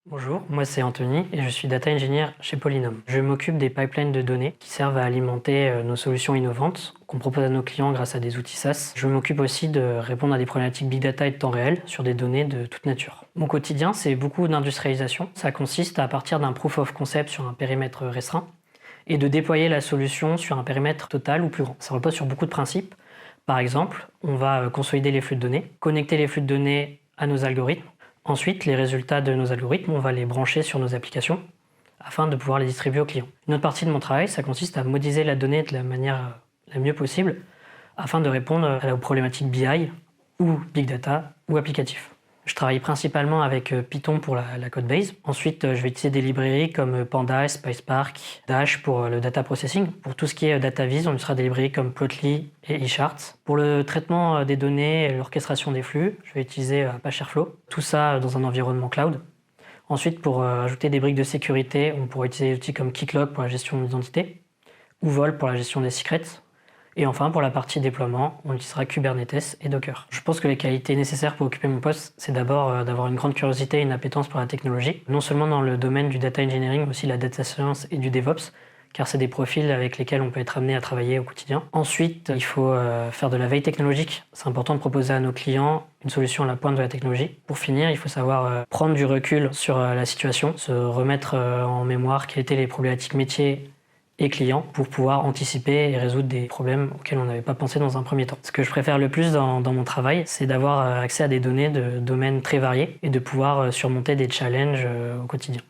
Bonjour, moi c'est Anthony et je suis data engineer chez Polynome. Je m'occupe des pipelines de données qui servent à alimenter nos solutions innovantes qu'on propose à nos clients grâce à des outils SaaS. Je m'occupe aussi de répondre à des problématiques big data et de temps réel sur des données de toute nature. Mon quotidien, c'est beaucoup d'industrialisation. Ça consiste à partir d'un proof of concept sur un périmètre restreint et de déployer la solution sur un périmètre total ou plus grand. Ça repose sur beaucoup de principes. Par exemple, on va consolider les flux de données, connecter les flux de données à nos algorithmes. Ensuite, les résultats de nos algorithmes, on va les brancher sur nos applications afin de pouvoir les distribuer aux clients. Une autre partie de mon travail, ça consiste à modéliser la donnée de la manière la mieux possible afin de répondre aux problématiques BI ou Big Data ou applicatifs. Je travaille principalement avec Python pour la code base. Ensuite, je vais utiliser des librairies comme Pandas, PySpark, Dash pour le data processing. Pour tout ce qui est data viz, on utilisera des librairies comme Plotly et eCharts. Pour le traitement des données et l'orchestration des flux, je vais utiliser Apache Airflow. Tout ça dans un environnement cloud. Ensuite, pour ajouter des briques de sécurité, on pourra utiliser des outils comme Keycloak pour la gestion de l'identité ou Vol pour la gestion des secrets. Et enfin, pour la partie déploiement, on utilisera Kubernetes et Docker. Je pense que les qualités nécessaires pour occuper mon poste, c'est d'abord d'avoir une grande curiosité et une appétence pour la technologie, non seulement dans le domaine du data engineering, mais aussi la data science et du DevOps, car c'est des profils avec lesquels on peut être amené à travailler au quotidien. Ensuite, il faut faire de la veille technologique. C'est important de proposer à nos clients une solution à la pointe de la technologie. Pour finir, il faut savoir prendre du recul sur la situation, se remettre en mémoire quelles étaient les problématiques métiers et clients pour pouvoir anticiper et résoudre des problèmes auxquels on n'avait pas pensé dans un premier temps. Ce que je préfère le plus dans mon travail, c'est d'avoir accès à des données de domaines très variés et de pouvoir surmonter des challenges au quotidien.